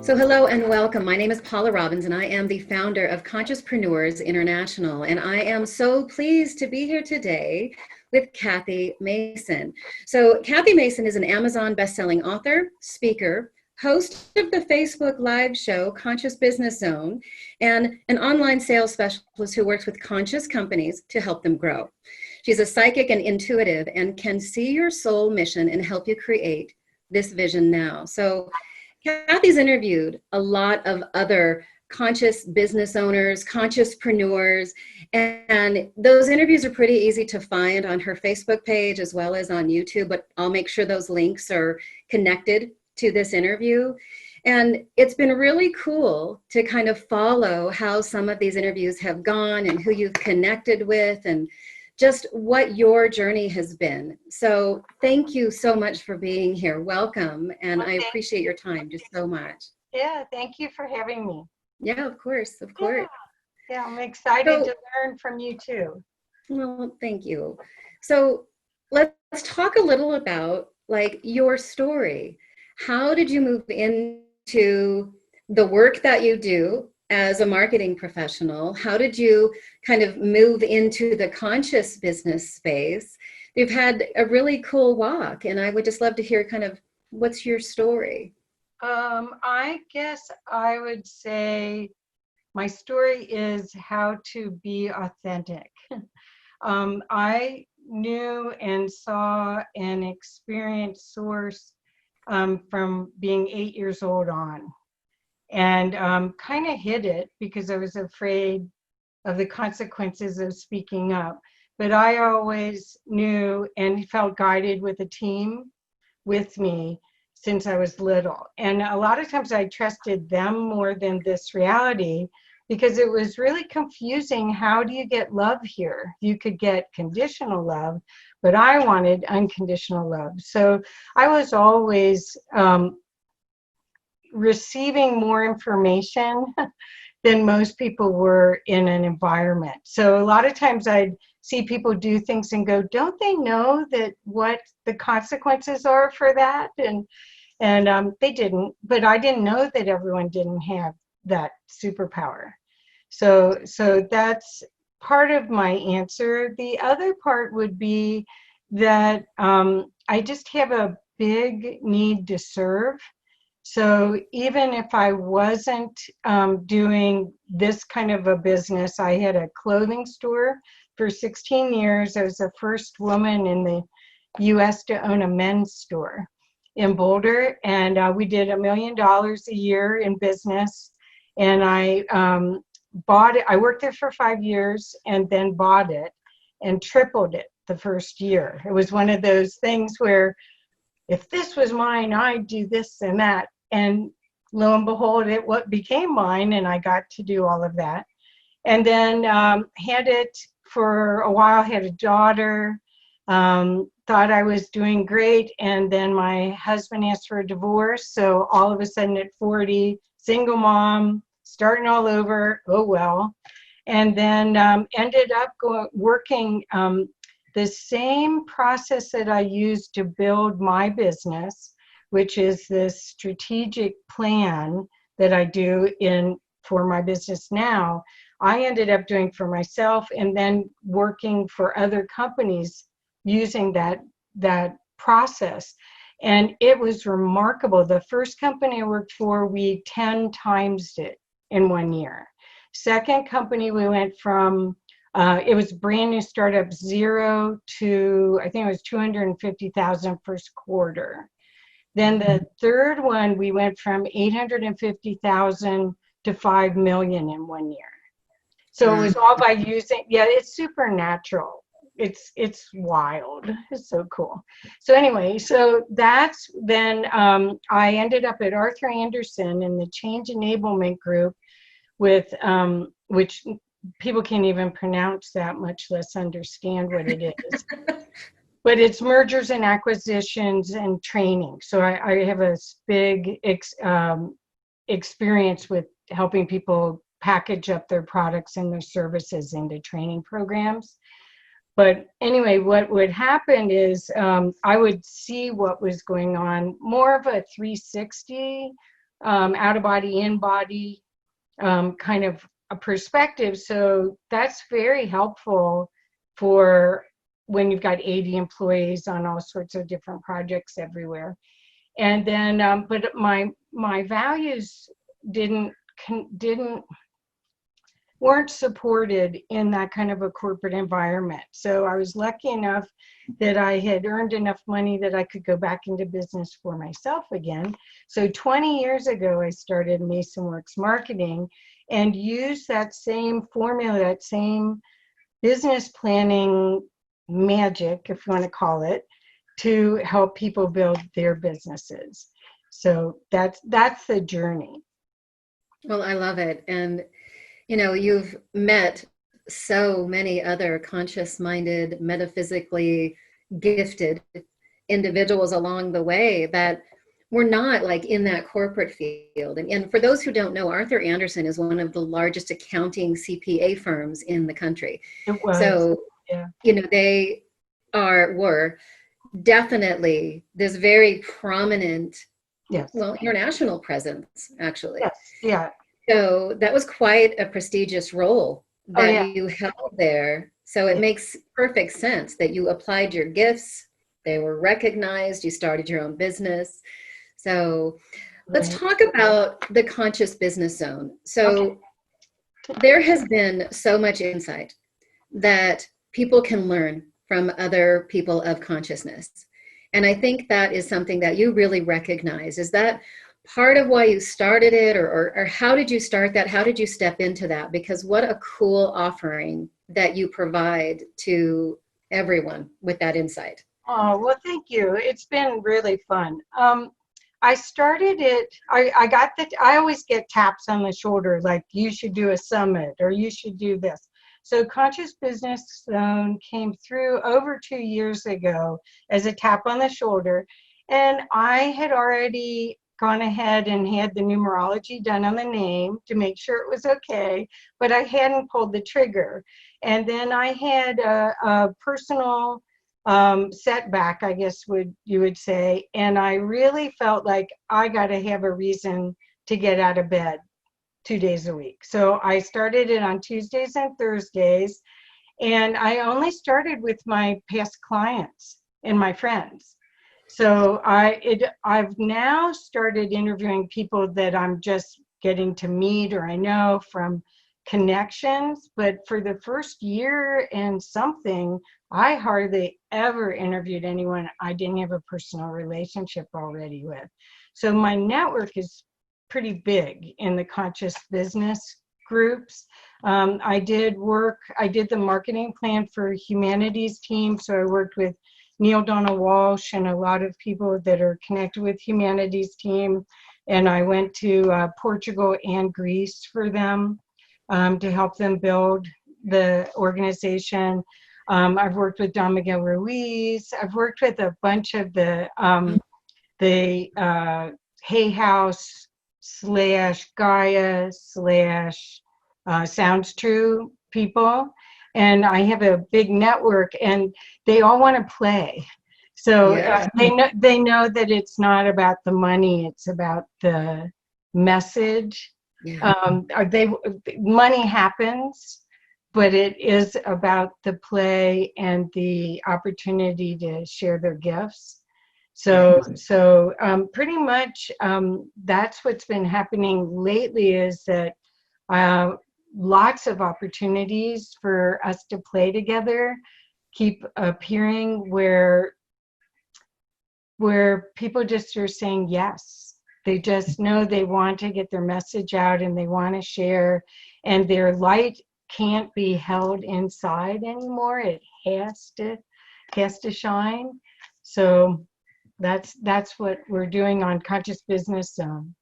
So hello and welcome. My name is Paula Robbins and I am the founder of ConsciousPreneurs International. And I am so pleased to be here today with Kathy Mason. So Kathy Mason is an Amazon bestselling author, speaker, host of the Facebook live show Conscious Business Zone, and an online sales specialist who works with conscious companies to help them grow. She's a psychic and intuitive and can see your soul mission and help you create this vision now. So Kathy's interviewed a lot of other conscious business owners, consciouspreneurs, and those interviews are pretty easy to find on her Facebook page as well as on YouTube, but I'll make sure those links are connected to this interview. And it's been really cool to kind of follow how some of these interviews have gone and who you've connected with and just what your journey has been. So thank you so much for being here. Welcome. And I appreciate your time just so much. Yeah, thank you for having me. Yeah, of course, of course. Yeah, I'm excited to learn from you too. Well, thank you. So let's talk a little about like your story. How did you move into the work that you do as a marketing professional? How did you kind of move into the conscious business space? You've had a really cool walk, and I would just love to hear kind of what's your story? I guess I would say my story is how to be authentic. I knew and saw and experienced Source from being 8 years old on. And kind of hid it because I was afraid of the consequences of speaking up. But I always knew and felt guided with a team with me since I was little. And a lot of times I trusted them more than this reality because it was really confusing. How do you get love here? You could get conditional love, but I wanted unconditional love. So I was always receiving more information than most people were in an environment. So a lot of times I'd see people do things and go, don't they know that what the consequences are for that? And they didn't, but I didn't know that everyone didn't have that superpower. So that's part of my answer. The other part would be that I just have a big need to serve. So even if I wasn't doing this kind of a business, I had a clothing store for 16 years. I was the first woman in the US to own a men's store in Boulder. And we did $1 million a year in business. And I bought it. I worked there for 5 years and then bought it and tripled it the first year. It was one of those things where if this was mine, I'd do this and that. And lo and behold, what became mine, and I got to do all of that. And then had it for a while, had a daughter, thought I was doing great. And then my husband asked for a divorce. So all of a sudden at 40, single mom, starting all over, oh well. And then ended up working the same process that I used to build my business, which is this strategic plan that I do for my business now. I ended up doing for myself and then working for other companies using that process. And it was remarkable. The first company I worked for, we 10 times it in 1 year. Second company, we went from, it was brand new startup, 0 to, I think it was 250,000 first quarter. Then the third one, we went from 850,000 to 5 million in 1 year. So it was all by using, yeah, it's supernatural. It's wild. It's so cool. So anyway, so that's then I ended up at Arthur Andersen in the Change Enablement Group with, which people can't even pronounce that, much less understand what it is. But it's mergers and acquisitions and training. So I have a big experience with helping people package up their products and their services into training programs. But anyway, what would happen is I would see what was going on, more of a 360 out of body, in body kind of a perspective. So that's very helpful for when you've got 80 employees on all sorts of different projects everywhere. And then, but my values weren't supported in that kind of a corporate environment. So I was lucky enough that I had earned enough money that I could go back into business for myself again. So 20 years ago, I started Mason Works Marketing and used that same formula, that same business planning magic, if you want to call it, to help people build their businesses. So that's the journey. Well, I love it. And you know, you've met so many other conscious-minded, metaphysically gifted individuals along the way that were not like in that corporate field. And for those who don't know, Arthur Andersen is one of the largest accounting CPA firms in the country. It was. So, yeah. You know, they were definitely this very prominent, yes. well, international presence, actually. Yes. Yeah. So that was quite a prestigious role that you held there. So it makes perfect sense that you applied your gifts, they were recognized, you started your own business. So let's talk about the Conscious Business Zone. So there has been so much insight that people can learn from other people of consciousness. And I think that is something that you really recognize. Is that part of why you started it, or how did you start that? How did you step into that? Because what a cool offering that you provide to everyone with that insight. Oh, well, thank you. It's been really fun. I started it, I always get taps on the shoulder, like you should do a summit or you should do this. So Conscious Business Zone came through over 2 years ago as a tap on the shoulder. And I had already gone ahead and had the numerology done on the name to make sure it was okay, but I hadn't pulled the trigger. And then I had a personal setback, I guess you would say, and I really felt like I got to have a reason to get out of bed 2 days a week. So I started it on Tuesdays and Thursdays, and I only started with my past clients and my friends. So I've now started interviewing people that I'm just getting to meet or I know from connections, but for the first year and something, I hardly ever interviewed anyone I didn't have a personal relationship already with. So my network is pretty big in the conscious business groups. I did the marketing plan for Humanities team, so I worked with Neil Donald Walsh and a lot of people that are connected with Humanities team. And I went to Portugal and Greece for them to help them build the organization. I've worked with Don Miguel Ruiz. I've worked with a bunch of the Hay House / Gaia / Sounds True people. And I have a big network, and they all want to play. So they know that it's not about the money; it's about the message. Yeah. Money happens, but it is about the play and the opportunity to share their gifts. So pretty much that's what's been happening lately. Is that lots of opportunities for us to play together keep appearing where people just are saying yes. They just know they want to get their message out and they want to share, and their light can't be held inside anymore. It has to shine. So that's what we're doing on Conscious Business Zone.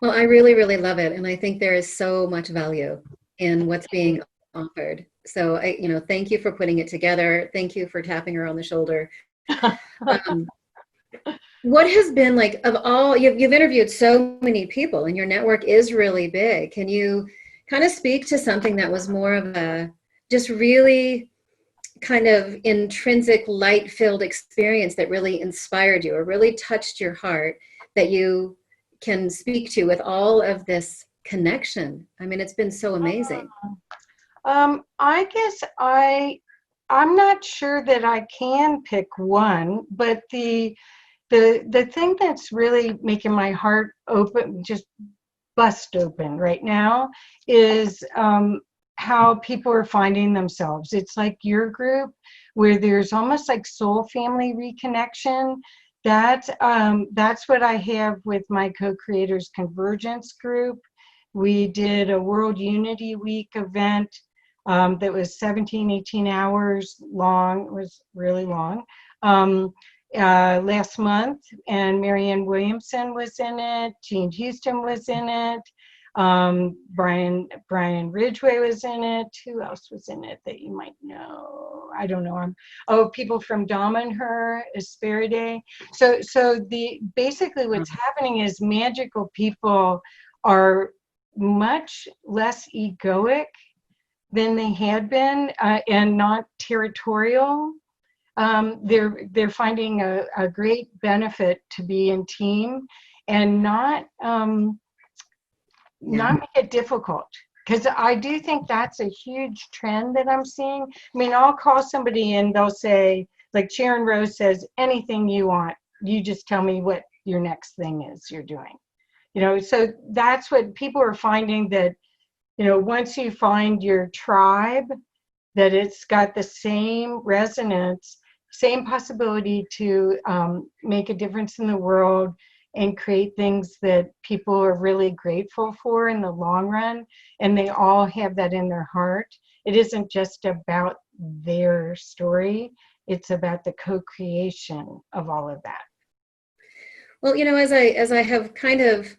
Well, I really, really love it. And I think there is so much value in what's being offered. So thank you for putting it together. Thank you for tapping her on the shoulder. What has been like, of all, you've interviewed so many people and your network is really big. Can you kind of speak to something that was more of a just really kind of intrinsic light-filled experience that really inspired you or really touched your heart, that you can speak to with all of this connection. I mean, it's been so amazing. I guess I'm not sure that I can pick one, but the thing that's really making my heart open, just bust open right now, is how people are finding themselves. It's like your group, where there's almost like soul family reconnection. That's what I have with my co-creators convergence group. We did a World Unity Week event that was 17, 18 hours long. It was really long. Last month, and Marianne Williamson was in it. Jean Houston was in it. Brian Ridgway was in it. Who else was in it that you might know? I don't know. People from Dom and Her, Asperide. So basically what's happening is magical people are much less egoic than they had been, and not territorial. They're finding a great benefit to be in team, and not make it difficult. Because I do think that's a huge trend that I'm seeing. I mean, I'll call somebody and they'll say, like Sharon Rose says, anything you want, you just tell me what your next thing is you're doing. So that's what people are finding, that, once you find your tribe, that it's got the same resonance, same possibility to make a difference in the world and create things that people are really grateful for in the long run. And they all have that in their heart. It isn't just about their story. It's about the co-creation of all of that. Well, as I have kind of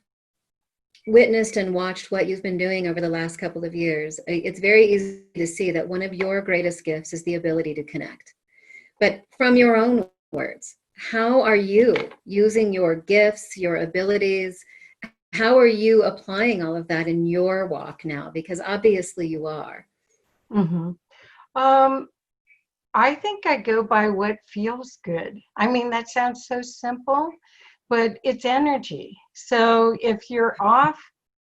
witnessed and watched what you've been doing over the last couple of years, it's very easy to see that one of your greatest gifts is the ability to connect. But from your own words, how are you using your gifts, your abilities? How are you applying all of that in your walk now? Because obviously you are. Mm-hmm. I think I go by what feels good. I mean, that sounds so simple, but it's energy. So if you're off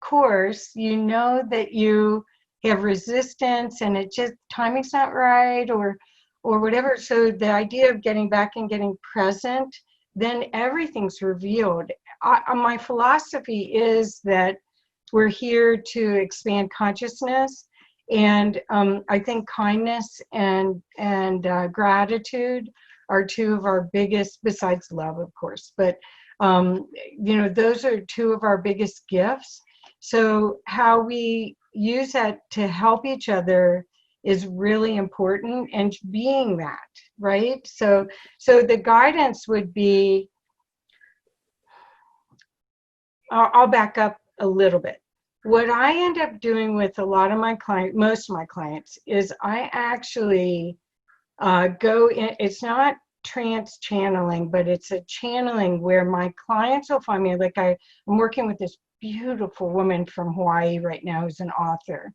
course, you know that you have resistance and it just, timing's not right, or whatever. So the idea of getting back and getting present, then everything's revealed. My philosophy is that we're here to expand consciousness. And I think kindness and gratitude are two of our biggest, besides love, of course, but those are two of our biggest gifts. So how we use that to help each other is really important, and being that, right? So the guidance would be, I'll back up a little bit. What I end up doing with a lot of my clients, most of my clients, is I actually go in, it's not trance channeling, but it's a channeling where my clients will find me. Like I'm working with this beautiful woman from Hawaii right now who's an author.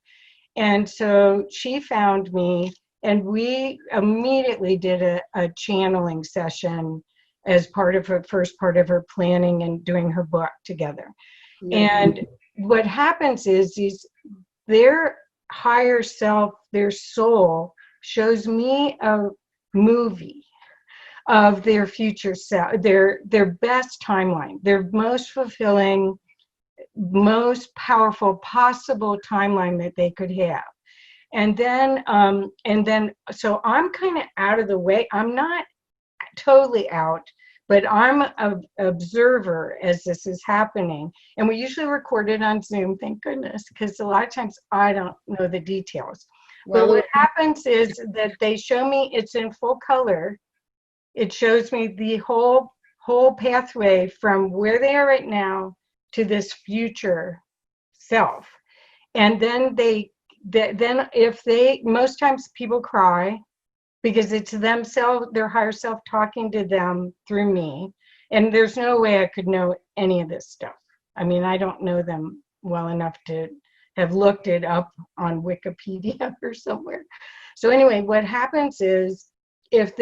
And so she found me, and we immediately did a channeling session as part of her first part of her planning and doing her book together. And what happens is their higher self, their soul, shows me a movie of their future self, their best timeline, their most fulfilling, most powerful possible timeline that they could have. And then so I'm kind of out of the way. I'm not totally out, but I'm an observer as this is happening. And we usually record it on Zoom, thank goodness, because a lot of times I don't know the details. Well, but what happens is that they show me, it's in full color. It shows me the whole pathway from where they are right now to this future self. And then most times people cry, because it's themselves, their higher self talking to them through me. And there's no way I could know any of this stuff. I mean, I don't know them well enough to have looked it up on Wikipedia or somewhere. So anyway, what happens is if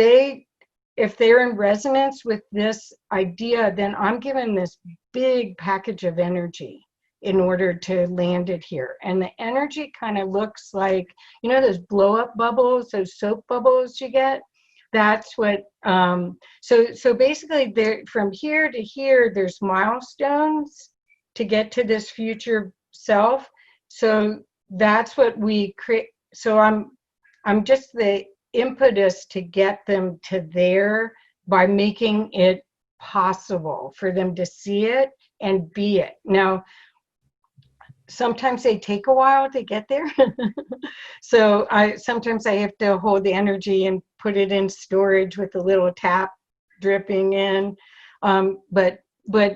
if they're in resonance with this idea, then I'm given this big package of energy in order to land it here. And the energy kind of looks like, you know, those blow up bubbles, those soap bubbles you get. That's what, so basically there, from here to here, there's milestones to get to this future self. So that's what we create. So I'm just the impetus to get them to there by making it possible for them to see it and be it. Now, sometimes they take a while to get there. So sometimes I have to hold the energy and put it in storage with a little tap dripping in. But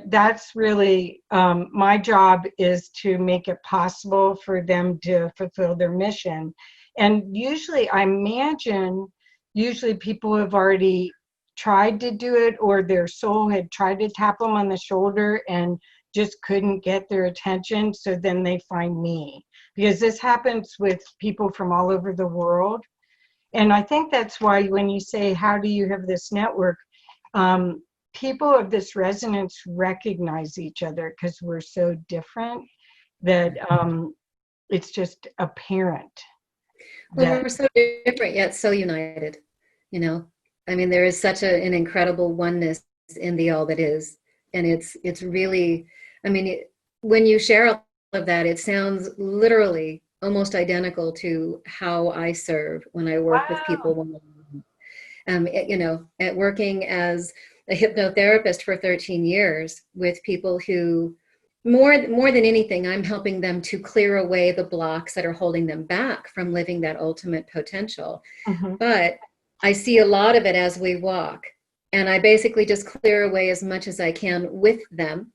that's really my job, is to make it possible for them to fulfill their mission. And usually I imagine, usually people have already tried to do it, or their soul had tried to tap them on the shoulder and just couldn't get their attention. So then they find me, because this happens with people from all over the world. And I think that's why when you say, how do you have this network? People of this resonance recognize each other because we're so different that it's just apparent. Well, we're so different yet so united, you know. I mean, there is such an incredible oneness in the all that is. And it's really, I mean, when you share all of that, it sounds literally almost identical to how I serve when I work with people one-on-one. You know, at working as a hypnotherapist for 13 years with people who, more than anything, I'm helping them to clear away the blocks that are holding them back from living that ultimate potential. Mm-hmm. But I see a lot of it as we walk. And I basically just clear away as much as I can with them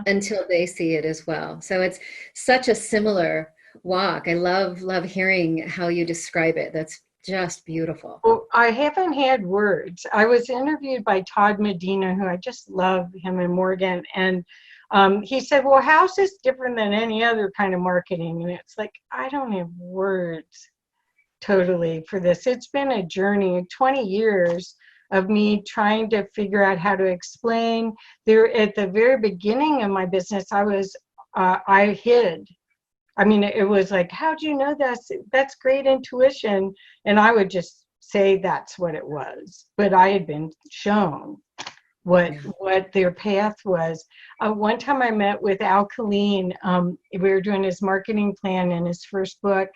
until they see it as well. So it's such a similar walk. I love hearing how you describe it. That's just beautiful. Well, I haven't had words. I was interviewed by Todd Medina, who I just love him in Morgan. And he said, well, how's this different than any other kind of marketing? And it's like, I don't have words totally for this. It's been a journey, 20 years of me trying to figure out how to explain. There, at the very beginning of my business, I hid. I mean, it was like, how'd you know that's great intuition? And I would just say that's what it was. But I had been shown what their path was. One time I met with Al Colleen. We were doing his marketing plan in his first book.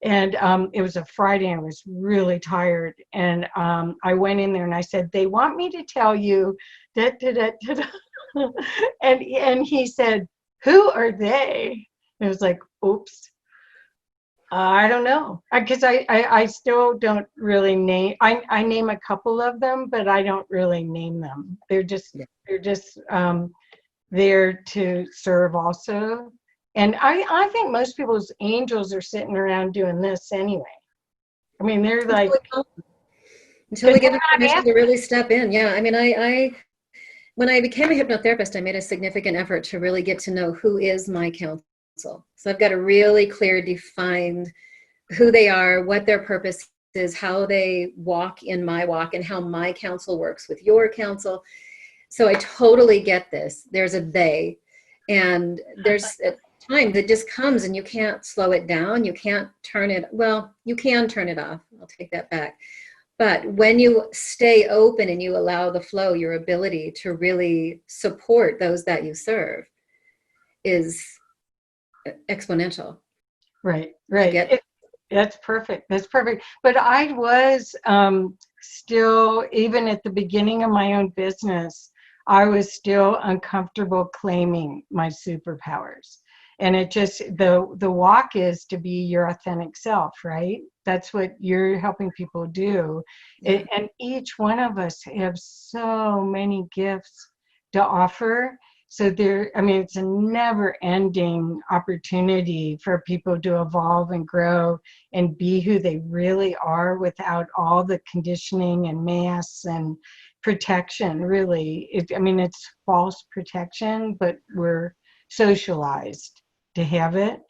And it was a Friday, and I was really tired. And I went in there and I said, they want me to tell you that, and he said, who are they? And it was like, oops, I don't know. Because I still don't really name, I name a couple of them, but I don't really name them. They're just there to serve also. And I think most people's angels are sitting around doing this anyway. I mean, they're like, until we give them permission to really step in. Yeah, I mean, I when I became a hypnotherapist, I made a significant effort to really get to know who is my counsel. So I've got a really clear, defined who they are, what their purpose is, how they walk in my walk, and how my counsel works with your counsel. So I totally get this. There's a they, and there's a time that just comes and you can't slow it down. You can't turn it, well, you can turn it off. I'll take that back. But when you stay open and you allow the flow, your ability to really support those that you serve is exponential. Right. That's perfect. That's perfect. But I was still, even at the beginning of my own business, I was still uncomfortable claiming my superpowers. And it just, the walk is to be your authentic self, right? That's what you're helping people do. Yeah. And each one of us have so many gifts to offer. So there, I mean, it's a never ending opportunity for people to evolve and grow and be who they really are without all the conditioning and masks and protection, really. I mean, it's false protection, but we're socialized to have it.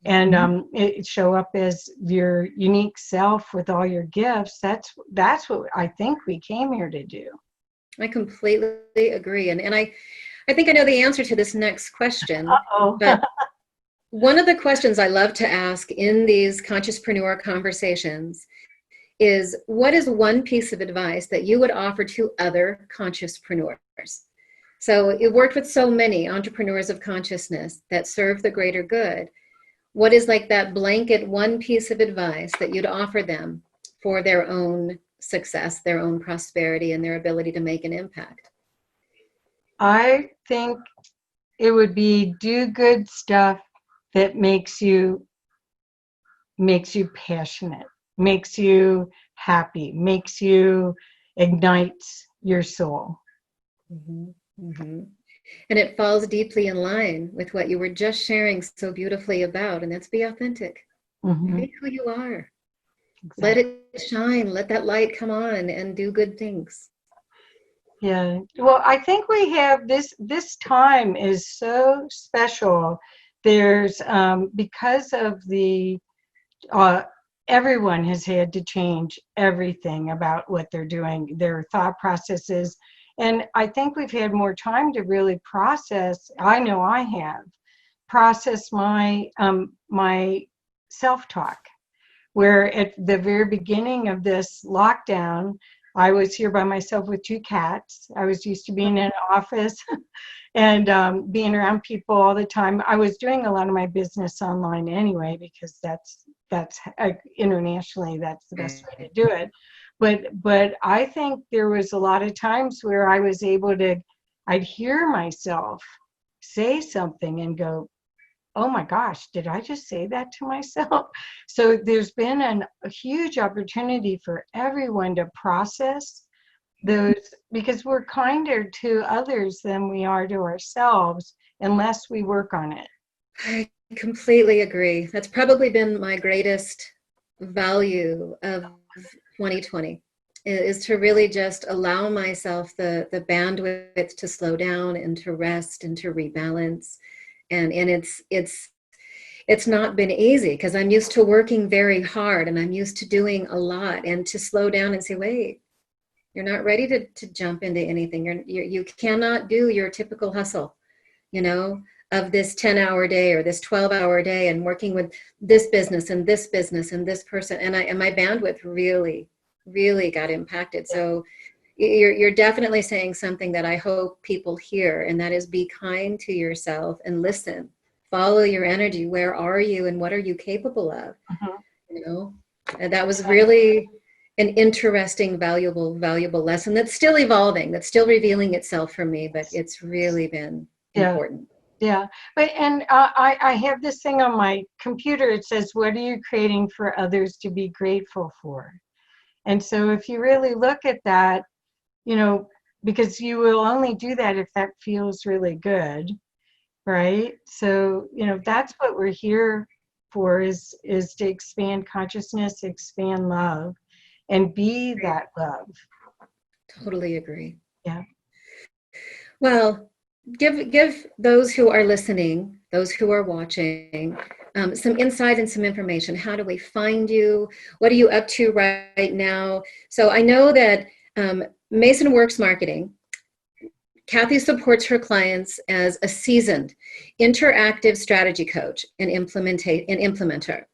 and it show up as your unique self with all your gifts. That's what I think we came here to do. I completely agree. And I think I know the answer to this next question. Uh-oh. But one of the questions I love to ask in these ConsciousPreneur conversations is, what is one piece of advice that you would offer to other ConsciousPreneurs? So it worked with so many entrepreneurs of consciousness that serve the greater good. What is like that blanket one piece of advice that you'd offer them for their own success, their own prosperity, and their ability to make an impact? I think it would be do good stuff that makes you passionate, makes you happy, makes you ignites your soul. Mm-hmm. Mm-hmm. And it falls deeply in line with what you were just sharing so beautifully about, and that's be authentic. Mm-hmm. Be who you are. Exactly. Let it shine. Let that light come on and do good things. Yeah. Well, I think we have this time is so special. There's because of the everyone has had to change everything about what they're doing, their thought processes. And I think we've had more time to really process. I know I have processed my my self-talk, where at the very beginning of this lockdown, I was here by myself with 2 cats. I was used to being in an office and being around people all the time. I was doing a lot of my business online anyway, because that's internationally, that's the best way to do it. But I think there was a lot of times where I was able to, I'd hear myself say something and go, oh my gosh, did I just say that to myself? So there's been a huge opportunity for everyone to process those, because we're kinder to others than we are to ourselves unless we work on it. I completely agree. That's probably been my greatest value of 2020, is to really just allow myself the bandwidth to slow down and to rest and to rebalance. And it's not been easy, because I'm used to working very hard and I'm used to doing a lot, and to slow down and say, wait, you're not ready to jump into anything. You cannot do your typical hustle, of this 10-hour day or this 12-hour day and working with this business and this business and this person. And my bandwidth really, really got impacted. So you're definitely saying something that I hope people hear, and that is, be kind to yourself and listen. Follow your energy. Where are you and what are you capable of? And that was really an interesting, valuable lesson that's still evolving, that's still revealing itself for me, but it's really been important. Yeah, but I have this thing on my computer. It says, what are you creating for others to be grateful for? And so if you really look at that, because you will only do that if that feels really good, right? So, that's what we're here for, is to expand consciousness, expand love, and be that love. Totally agree. Yeah. Well, give those who are listening, those who are watching, some insight and some information. How do we find you? What are you up to right now? So I know that Mason Works Marketing, Kathy supports her clients as a seasoned interactive strategy coach and implementer.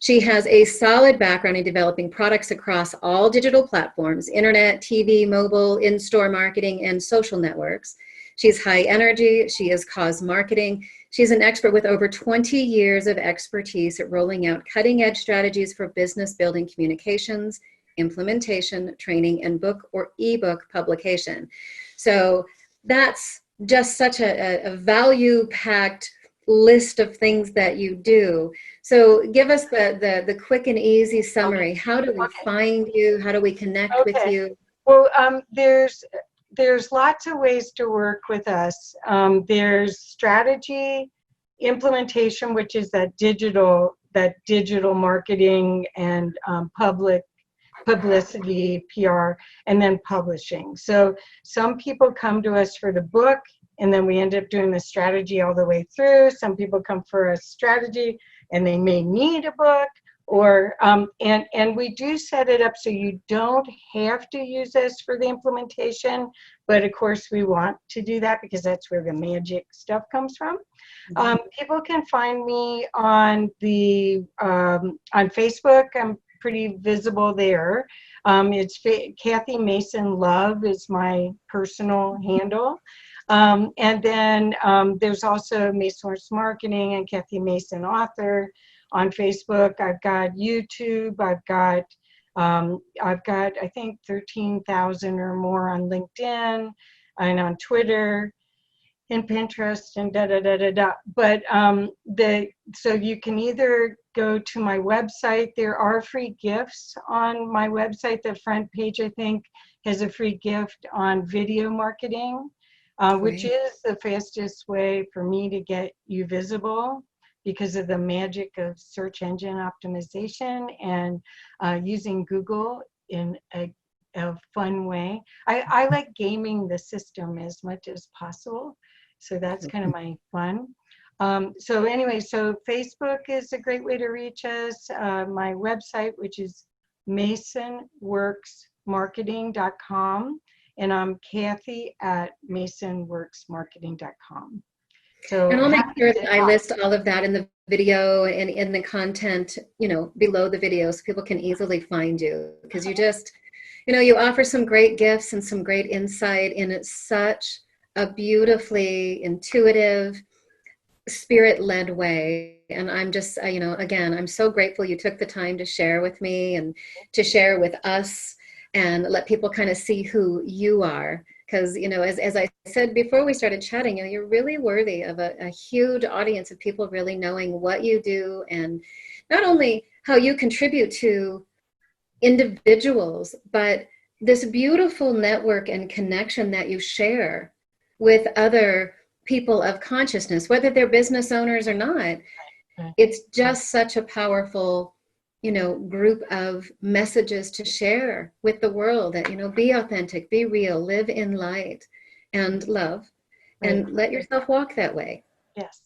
She has a solid background in developing products across all digital platforms: internet, TV, mobile, in-store marketing, and social networks. She's high energy. She is cause marketing. She's an expert with over 20 years of expertise at rolling out cutting-edge strategies for business building, communications, implementation, training, and book or ebook publication. So that's just such a value-packed list of things that you do. So give us the quick and easy summary. How do we find you? How do we connect with you? Well, there's lots of ways to work with us. There's strategy, implementation, which is that digital marketing and publicity, PR, and then publishing. So some people come to us for the book, and then we end up doing the strategy all the way through. Some people come for a strategy, and they may need a book, or and we do set it up so you don't have to use us for the implementation, but of course we want to do that because that's where the magic stuff comes from. People can find me on the on Facebook. I'm pretty visible there. It's Kathy Mason Love is my personal handle. And then there's also Mason Works Marketing and Kathy Mason Author on Facebook. I've got YouTube. I've got I think 13,000 or more on LinkedIn and on Twitter and Pinterest and da da da da da. But so you can either go to my website. There are free gifts on my website. The front page, I think, has a free gift on video marketing, which is the fastest way for me to get you visible because of the magic of search engine optimization and using Google in a fun way. I like gaming the system as much as possible. So that's kind of my fun. So anyway, so Facebook is a great way to reach us. My website, which is masonworksmarketing.com, and I'm Kathy at masonworksmarketing.com. So, and I'll make sure that I list all of that in the video and in the content, below the video, so people can easily find you, because you just, you offer some great gifts and some great insight, and it's such a beautifully intuitive, spirit-led way. And I'm just, again, I'm so grateful you took the time to share with me and to share with us and let people kind of see who you are. Because, as I said before we started chatting, you're really worthy of a huge audience of people really knowing what you do, and not only how you contribute to individuals, but this beautiful network and connection that you share with other people of consciousness, whether they're business owners or not. It's just such a powerful, group of messages to share with the world that, be authentic, be real, live in light and love, and let yourself walk that way. Yes.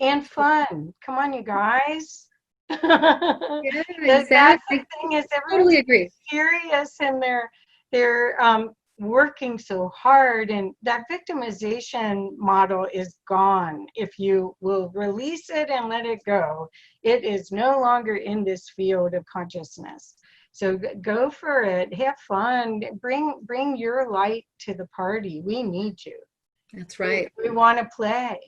And fun. Come on, you guys. Yeah, That's exactly. the thing, is Totally everyone's agree. serious and they're working so hard, and that victimization model is gone. If you will release it and let it go, it is no longer in this field of consciousness. So go for it, have fun, bring your light to the party. We need you. That's right. We want to play.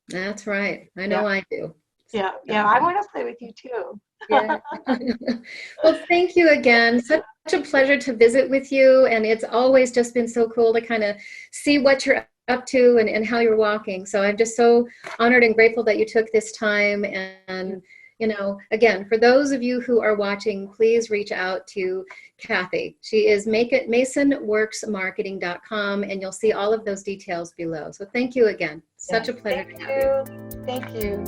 That's right. I know I do. Yeah, I want to play with you too. Yeah. Well, thank you again. Such a pleasure to visit with you. And it's always just been so cool to kind of see what you're up to and how you're walking. So I'm just so honored and grateful that you took this time. And, again, for those of you who are watching, please reach out to Kathy. She is masonworksmarketing.com, and you'll see all of those details below. So thank you again. Such a pleasure to have you. Thank you.